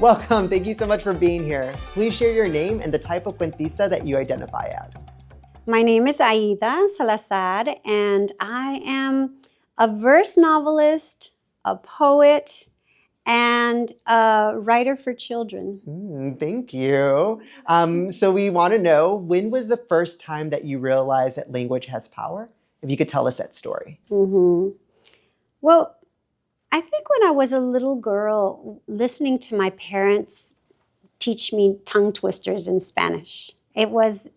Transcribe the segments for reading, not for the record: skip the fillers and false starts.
Welcome. Thank you so much for being here. Please share your name and the type of cuentista that you identify as. My name is Aida Salazar, and I am a verse novelist, a poet, and a writer for children. Thank you. So we want to know, when was the first time that you realized that language has power? If you could tell us that story. Well, I think when I was a little girl, listening to my parents teach me tongue twisters in Spanish. It was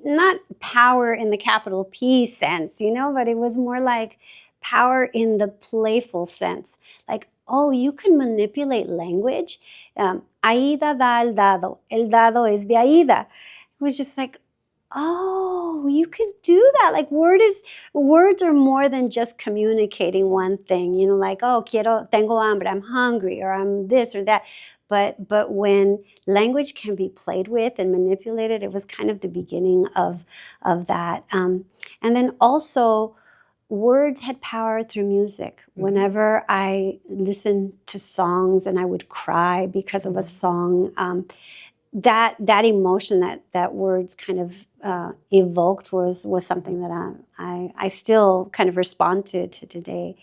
not power in the capital P sense, but it was more like power in the playful sense. Like, oh, you can manipulate language. Aida da el dado es de Aida. It was just like, oh, you can do that. Like words are more than just communicating one thing, like, oh, tengo hambre, I'm hungry, or I'm this or that. But when language can be played with and manipulated, it was kind of the beginning of that. And then also, words had power through music. Whenever I listened to songs and I would cry because of a song, that emotion that words kind of evoked was something that I still kind of respond to today.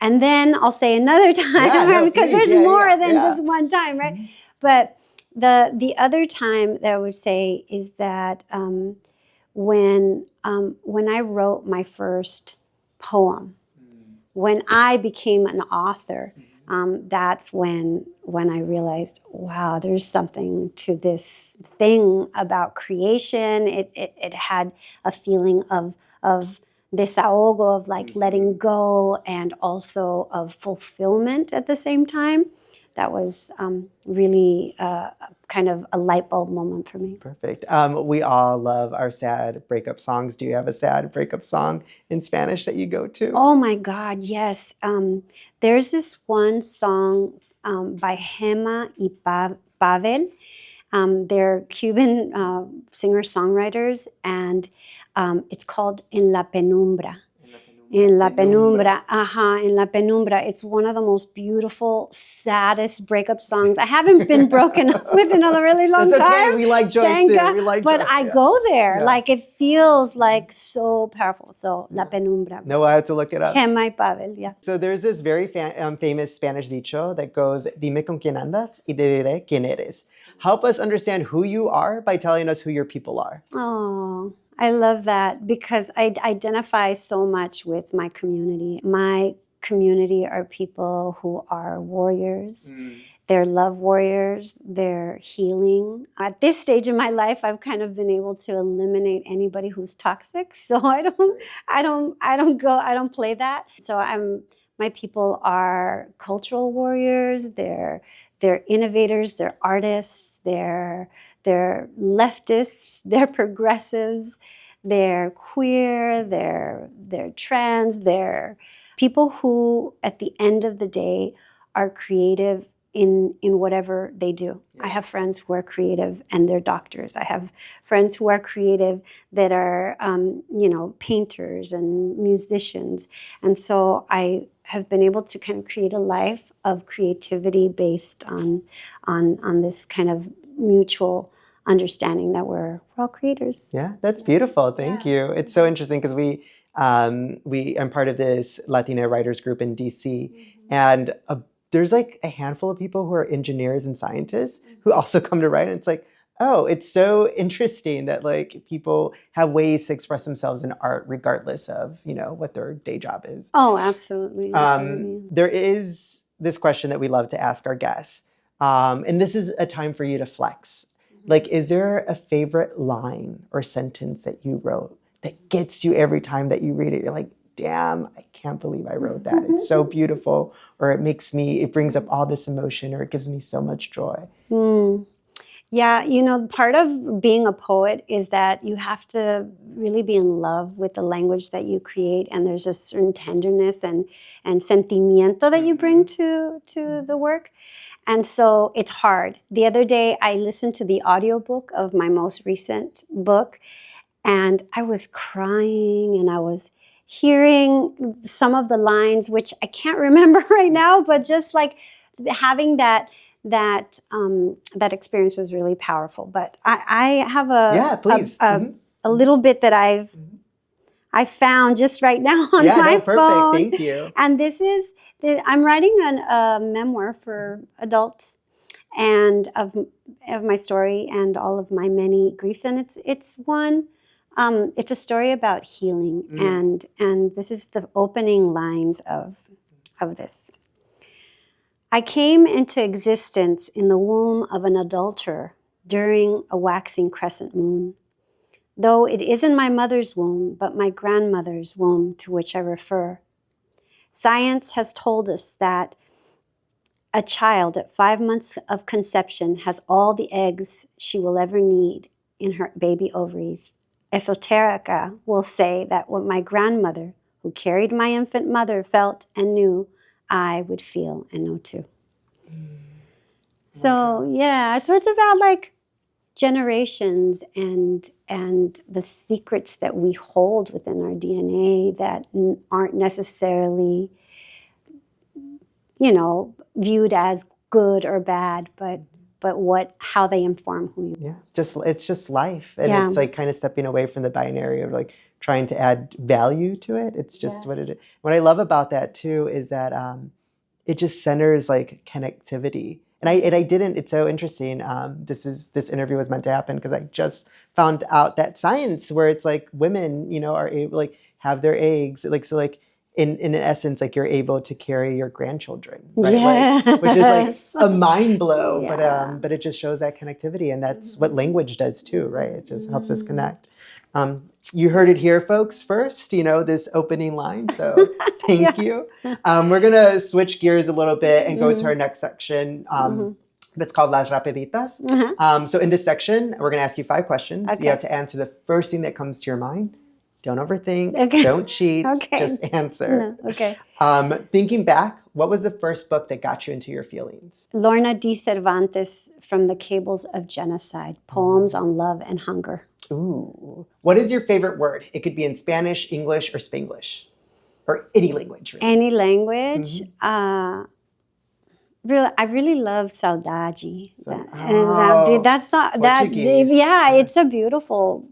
And then I'll say another time, because there's more than just one time, right? But the other time that I would say is that when I wrote my first poem, when I became an author, that's when I realized, wow, there's something to this thing about creation. It had a feeling of desahogo, of like letting go, and also of fulfillment at the same time. That was really kind of a light bulb moment for me. Perfect. We all love our sad breakup songs. Do you have a sad breakup song in Spanish that you go to? Oh my God, yes. There's this one song by Gema y Pavel. They're Cuban singer-songwriters, and it's called En la Penumbra. En la penumbra. En la penumbra. It's one of the most beautiful, saddest breakup songs. I haven't been broken up with in a really long time. That's okay. We like joy too. God. We like but joy. I go there. Like, it feels like so powerful. So, La Penumbra. No, I had to look it up. Gema y Pavel, yeah. So there's this very famous Spanish dicho that goes, dime con quién andas y te diré quién eres. Help us understand who you are by telling us who your people are. Oh, I love that, because I identify so much with my community. My community are people who are warriors. They're love warriors. They're healing. At this stage in my life, I've kind of been able to eliminate anybody who's toxic. So I don't play that. So my people are cultural warriors. They're innovators. They're artists. They're leftists, they're progressives, they're queer, they're trans, they're people who, at the end of the day, are creative in whatever they do. I have friends who are creative and they're doctors. I have friends who are creative that are, painters and musicians. And so I have been able to kind of create a life of creativity based on this kind of mutual understanding that we're all creators. Yeah, that's beautiful. Thank you. It's so interesting because I'm part of this Latina writers group in DC, and there's like a handful of people who are engineers and scientists who also come to write, and it's like, oh, it's so interesting that like people have ways to express themselves in art regardless of, what their day job is. Oh, absolutely. There is this question that we love to ask our guests. And this is a time for you to flex. Like, is there a favorite line or sentence that you wrote that gets you every time that you read it? You're like, damn, I can't believe I wrote that. It's so beautiful. Or it brings up all this emotion, or it gives me so much joy. Yeah, part of being a poet is that you have to really be in love with the language that you create, and there's a certain tenderness and sentimiento that you bring to the work. And so it's hard. The other day, I listened to the audiobook of my most recent book, and I was crying, and I was hearing some of the lines, which I can't remember right now, but just like having that that that experience was really powerful. But I have a please. a little bit that I found just right now on my perfect. phone. Thank you. And this is I'm writing a memoir for adults, and of my story and all of my many griefs. And it's one. It's a story about healing, and this is the opening lines of this. I came into existence in the womb of an adulterer during a waxing crescent moon. Though it isn't my mother's womb, but my grandmother's womb to which I refer. Science has told us that a child at 5 months of conception has all the eggs she will ever need in her baby ovaries. Esoterica will say that what my grandmother, who carried my infant mother, felt and knew, I would feel and know too. So so it's about like generations and the secrets that we hold within our DNA that aren't necessarily, viewed as good or bad, but how they inform who you are. It's just life, and it's like kind of stepping away from the binary of like trying to add value to it. It's just what it is. What I love about that too is that it just centers like connectivity. And I didn't. It's so interesting. This interview was meant to happen because I just found out that science, where it's like women, are able like have their eggs, like so like in essence, like you're able to carry your grandchildren, right? Yes. Like, which is like a mind blow, but it just shows that connectivity, and that's what language does too, right? It just helps us connect. You heard it here, folks, first, this opening line. So thank you. We're going to switch gears a little bit and go to our next section that's called Las Rapiditas. So in this section, we're going to ask you 5 questions. Okay. You have to answer the first thing that comes to your mind. Don't overthink. Okay. Don't cheat. Okay. Just answer. No. Okay. Thinking back, what was the first book that got you into your feelings? Lorna D. Cervantes, From the Cables of Genocide, Poems on Love and Hunger. Ooh. What is your favorite word? It could be in Spanish, English, or Spanglish. Or any language. Really. Any language. I really love saudade. It's a beautiful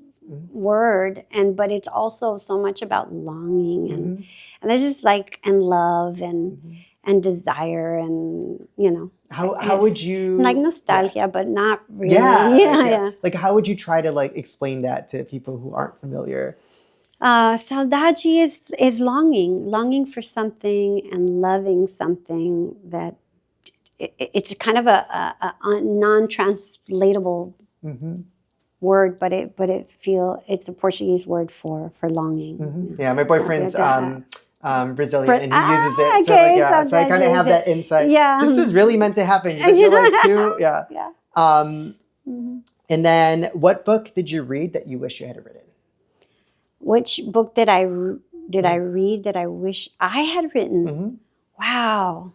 word, but it's also so much about longing and there's just like and love and desire and how would you like nostalgia, but not really. Like how would you try to like explain that to people who aren't familiar? Saudade is longing for something and loving something that it's kind of a non-translatable word, but it's a Portuguese word for longing. Yeah, my boyfriend's Brazilian, and he uses it. Okay, so I kind of have that insight. Yeah, this was really meant to happen. I feel like too. Yeah. And then, what book did you read that you wish you had written? Which book did I read that I wish I had written? Wow.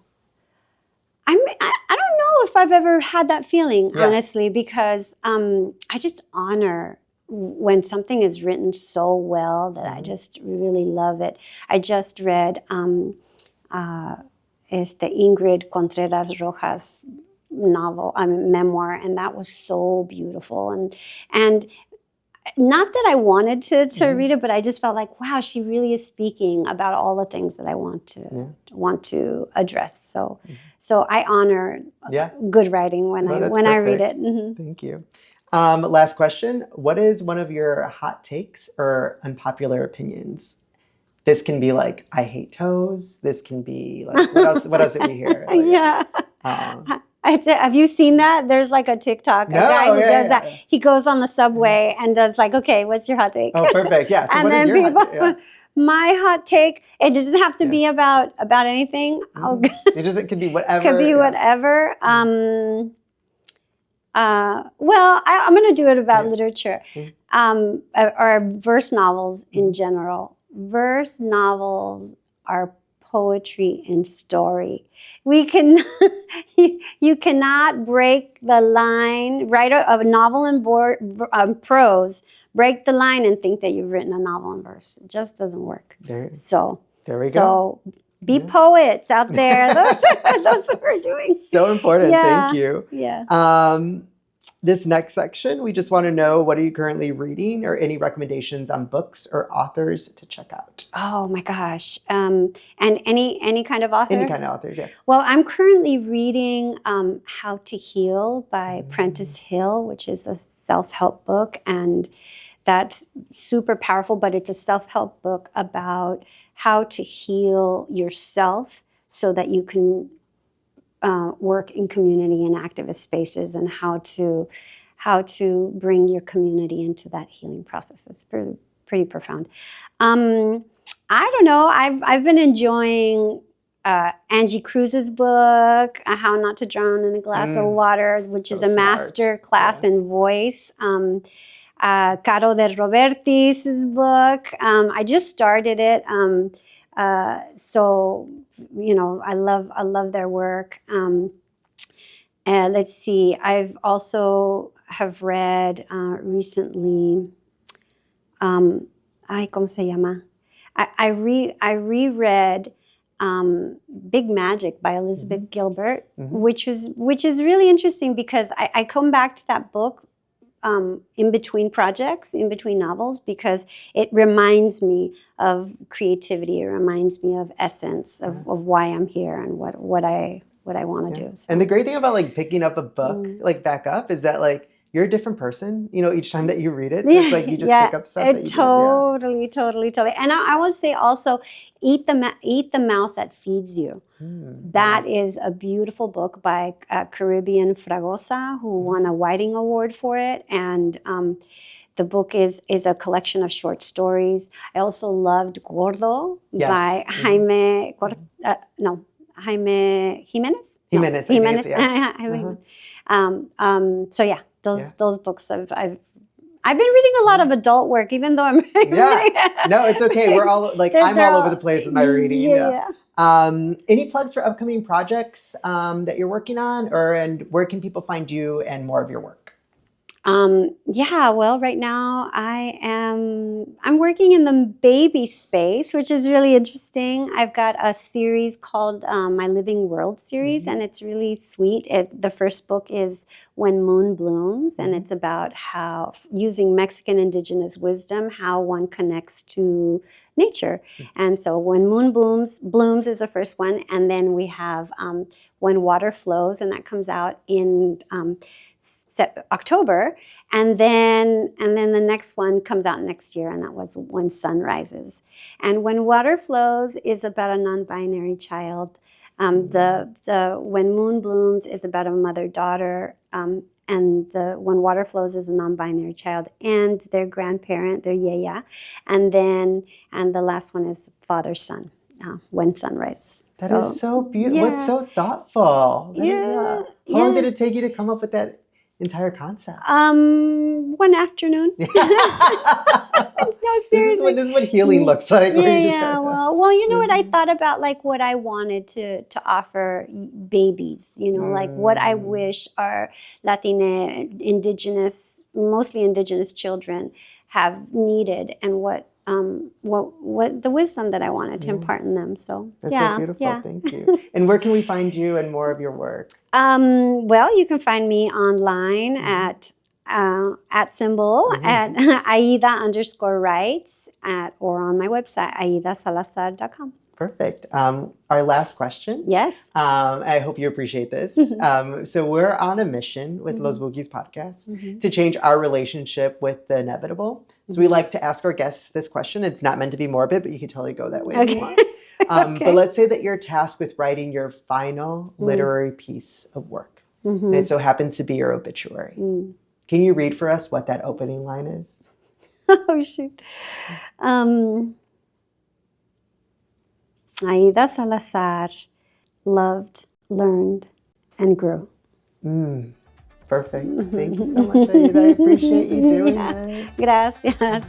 I don't know if I've ever had that feeling, honestly, because I just honor when something is written so well that I just really love it. I just read Ingrid Contreras Rojas' novel, memoir, and that was so beautiful. And not that I wanted to read it, but I just felt like, wow, she really is speaking about all the things that I want to address. So I honor good writing when I read it. Thank you. Last question. What is one of your hot takes or unpopular opinions? This can be like, I hate toes. This can be like, what else did we hear? Like, have you seen that? There's like a TikTok guy who does that. He goes on the subway and does like, okay, what's your hot take? Oh, perfect. Yeah. So what is your hot take? My hot take, it doesn't have to be about anything. It could be whatever. Could be whatever. Well, I'm going to do it about literature or verse novels in general. Verse novels are poetry and story. You cannot break the line, write a novel in prose, break the line and think that you've written a novel in verse. It just doesn't work. There we go. Be poets out there. Those who are doing. So important. Yeah. Thank you. Yeah. This next section, we just want to know, what are you currently reading, or any recommendations on books or authors to check out? Oh my gosh. And any kind of author? Any kind of authors, yeah. Well, I'm currently reading How to Heal by Prentice Hill, which is a self-help book. And that's super powerful, but it's a self-help book about how to heal yourself so that you can work in community and activist spaces, and how to bring your community into that healing process. It's pretty profound. I don't know. I've been enjoying Angie Cruz's book, How Not to Drown in a Glass of Water, which is a master class in voice. Caro de Robertis' book. I just started it. So, I love their work. Let's see. I've also have read recently. ¿Cómo se llama? I reread Big Magic by Elizabeth Gilbert, which is really interesting, because I come back to that book in between projects, in between novels, because it reminds me of creativity. It reminds me of essence, of why I'm here and what I want to do. So. And the great thing about picking up a book back up is that you're a different person, each time that you read it. So it's you just pick up stuff that you totally. And I would say also, eat the mouth that feeds you. That is a beautiful book by Caribbean Fragosa, who won a Whiting Award for it. And the book is a collection of short stories. I also loved Gordo by Jaime Jimenez. Jimenez. So yeah, those books I've been reading a lot of adult work, even though I'm No, it's okay. We're all I'm all over the place with my reading. Any plugs for upcoming projects that you're working on, and where can people find you and more of your work? Well, right now I'm working in the baby space, which is really interesting. I've got a series called My Living World series, and it's really sweet. The first book is When Moon Blooms, and it's about how, using Mexican indigenous wisdom, how one connects to nature. And so When Moon Blooms is the first one, and then we have When Water Flows, and that comes out in October, and then the next one comes out next year, and that was When Sun Rises. And When Water Flows is about a non-binary child. The When Moon Blooms is about a mother-daughter, and the When Water Flows is a non-binary child and their grandparent, their yaya, and the last one is father-son, When Sun Rises. That is so beautiful. It's so thoughtful. How long did it take you to come up with that entire concept? One afternoon. No, seriously. This is what healing looks like. Well, you know what? I thought about what I wanted to offer babies. What I wish our Latina, mostly indigenous children have needed, and what the wisdom that I wanted to impart in them. So that's so beautiful. Thank you. And where can we find you and more of your work? Well, you can find me online at symbol at Aida_writes or on my website, aidasalazar.com. Perfect. Our last question. Yes. I hope you appreciate this. So we're on a mission with Los Bookis podcast to change our relationship with the inevitable. So we like to ask our guests this question. It's not meant to be morbid, but you can totally go that way if you want. But let's say that you're tasked with writing your final literary piece of work. And it so happens to be your obituary. Can you read for us what that opening line is? Oh, shoot. Aida Salazar loved, learned, and grew. Perfect. Thank you so much, Aida. I appreciate you doing this. Gracias.